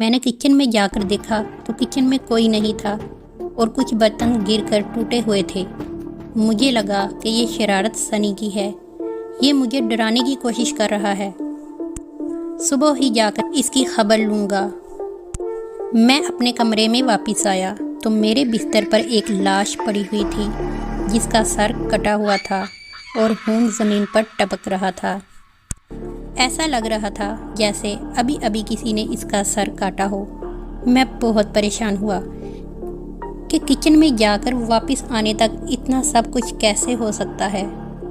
میں نے کچن میں جا کر دیکھا تو کچن میں کوئی نہیں تھا اور کچھ برتن گر کر ٹوٹے ہوئے تھے۔ مجھے لگا کہ یہ شرارت سنی کی ہے، یہ مجھے ڈرانے کی کوشش کر رہا ہے۔ صبح ہی جا کر اس کی خبر لوں گا۔ میں اپنے کمرے میں واپس آیا تو میرے بستر پر ایک لاش پڑی ہوئی تھی جس کا سر کٹا ہوا تھا اور خون زمین پر ٹپک رہا تھا۔ ایسا لگ رہا تھا جیسے ابھی ابھی کسی نے اس کا سر کاٹا ہو۔ میں بہت پریشان ہوا کہ کچن میں جا کر واپس آنے تک اتنا سب کچھ کیسے ہو سکتا ہے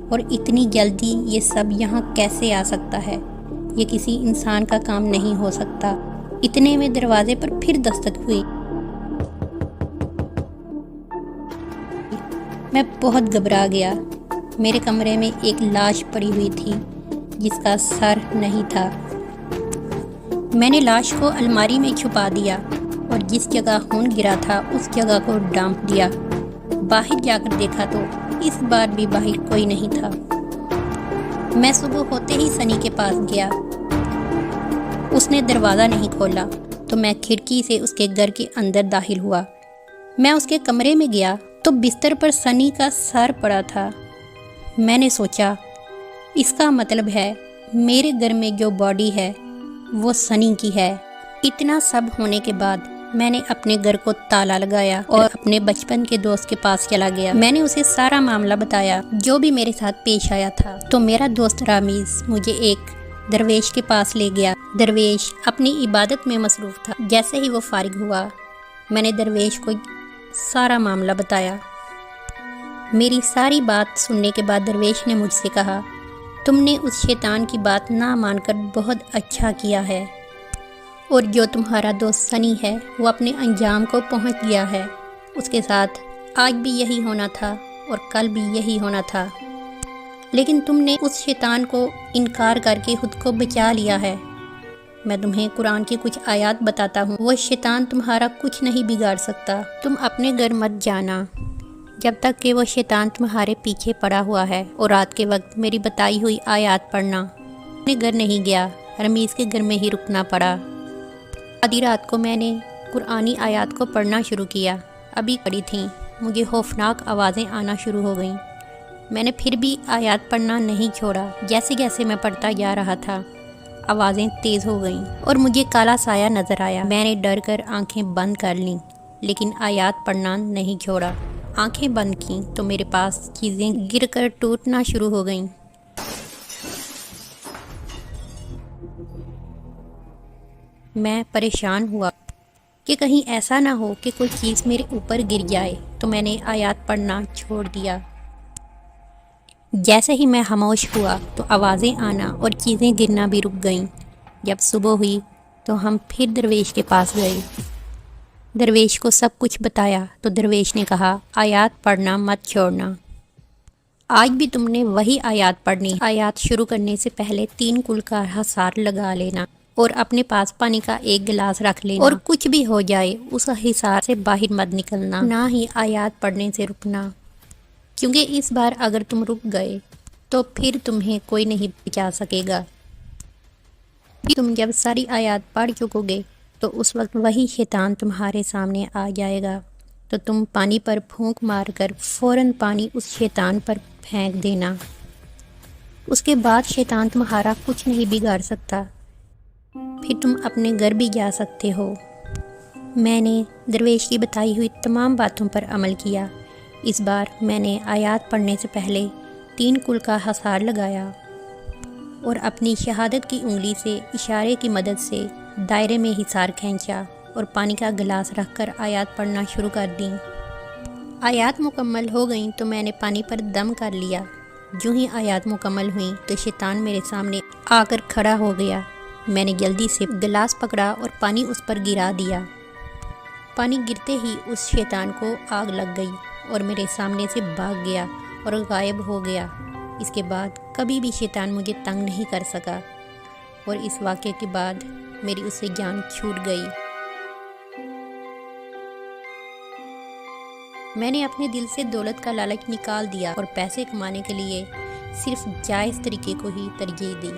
اور اتنی جلدی یہ سب یہاں کیسے آ سکتا ہے۔ یہ کسی انسان کا کام نہیں ہو سکتا۔ اتنے میں دروازے پر پھر دستک ہوئی۔ میں بہت گھبرا گیا۔ میرے کمرے میں ایک لاش پڑی ہوئی تھی جس کا سر نہیں تھا۔ میں نے لاش کو الماری میں چھپا دیا اور جس جگہ خون گرا تھا اس جگہ کو ڈھانپ دیا۔ باہر جا کر دیکھا تو اس بار بھی باہر کوئی نہیں تھا۔ میں صبح ہوتے ہی سنی کے پاس گیا۔ اس نے دروازہ نہیں کھولا تو میں کھڑکی سے اس کے گھر کے اندر داخل ہوا۔ میں اس کے کمرے میں گیا تو بستر پر سنی کا سر پڑا تھا۔ میں نے سوچا اس کا مطلب ہے میرے گھر میں جو باڈی ہے وہ سنی کی ہے۔ اتنا سب ہونے کے بعد میں نے اپنے گھر کو تالا لگایا اور اپنے بچپن کے دوست کے پاس چلا گیا۔ میں نے اسے سارا معاملہ بتایا جو بھی میرے ساتھ پیش آیا تھا۔ تو میرا دوست رامیز مجھے ایک درویش کے پاس لے گیا۔ درویش اپنی عبادت میں مصروف تھا۔ جیسے ہی وہ فارغ ہوا میں نے درویش کو سارا معاملہ بتایا۔ میری ساری بات سننے کے بعد درویش نے مجھ سے کہا، تم نے اس شیطان کی بات نہ مان کر بہت اچھا کیا ہے، اور جو تمہارا دوست سنی ہے وہ اپنے انجام کو پہنچ گیا ہے۔ اس کے ساتھ آج بھی یہی ہونا تھا اور کل بھی یہی ہونا تھا، لیکن تم نے اس شیطان کو انکار کر کے خود کو بچا لیا ہے۔ میں تمہیں قرآن کی کچھ آیات بتاتا ہوں، وہ شیطان تمہارا کچھ نہیں بگاڑ سکتا۔ تم اپنے گھر مت جانا جب تک کہ وہ شیطان تمہارے پیچھے پڑا ہوا ہے، اور رات کے وقت میری بتائی ہوئی آیات پڑھنا۔ اپنے گھر نہیں گیا، رمیز کے گھر میں ہی رکنا پڑا۔ آدھی رات کو میں نے قرآنی آیات کو پڑھنا شروع کیا۔ ابھی پڑھی تھیں، مجھے خوفناک آوازیں آنا شروع ہو گئیں۔ میں نے پھر بھی آیات پڑھنا نہیں چھوڑا۔ جیسے جیسے میں پڑھتا جا رہا تھا آوازیں تیز ہو گئیں اور مجھے کالا سایہ نظر آیا۔ میں نے ڈر کر آنکھیں بند کر لیں، لیکن آیات پڑھنا نہیں چھوڑا۔ آنکھیں بند کیں تو میرے پاس چیزیں گر کر ٹوٹنا شروع ہو گئیں۔ میں پریشان ہوا کہ کہیں ایسا نہ ہو کہ کوئی چیز میرے اوپر گر جائے، تو میں نے آیات پڑھنا چھوڑ دیا۔ جیسے ہی میں خاموش ہوا تو آوازیں آنا اور چیزیں گرنا بھی رک گئیں۔ جب صبح ہوئی تو ہم پھر درویش کے پاس گئے۔ درویش کو سب کچھ بتایا تو درویش نے کہا، آیات پڑھنا مت چھوڑنا، آج بھی تم نے وہی آیات پڑھنی۔ آیات شروع کرنے سے پہلے 3 کل کا حصار لگا لینا اور اپنے پاس پانی کا ایک گلاس رکھ لینا، اور کچھ بھی ہو جائے اس حصار سے باہر مت نکلنا، نہ ہی آیات پڑھنے سے رکنا، کیونکہ اس بار اگر تم رک گئے تو پھر تمہیں کوئی نہیں بچا سکے گا۔ تم جب ساری آیات پڑھ چکو گے تو اس وقت وہی شیطان تمہارے سامنے آ جائے گا، تو تم پانی پر پھونک مار کر فوراً پانی اس شیطان پر پھینک دینا۔ اس کے بعد شیطان تمہارا کچھ نہیں بگاڑ سکتا، پھر تم اپنے گھر بھی جا سکتے ہو۔ میں نے درویش کی بتائی ہوئی تمام باتوں پر عمل کیا۔ اس بار میں نے آیات پڑھنے سے پہلے 3 کل کا حصار لگایا اور اپنی شہادت کی انگلی سے اشارے کی مدد سے دائرے میں حصار کھینچا اور پانی کا گلاس رکھ کر آیات پڑھنا شروع کر دیں۔ آیات مکمل ہو گئیں تو میں نے پانی پر دم کر لیا۔ جو ہی آیات مکمل ہوئیں تو شیطان میرے سامنے آ کر کھڑا ہو گیا۔ میں نے جلدی سے گلاس پکڑا اور پانی اس پر گرا دیا۔ پانی گرتے ہی اس شیطان کو آگ لگ گئی اور میرے سامنے سے بھاگ گیا اور غائب ہو گیا۔ اس کے بعد کبھی بھی شیطان مجھے تنگ نہیں کر سکا، اور اس واقعے کے بعد میری اس سے جان چھوٹ گئی۔ میں نے اپنے دل سے دولت کا لالچ نکال دیا اور پیسے کمانے کے لیے صرف جائز طریقے کو ہی ترجیح دی۔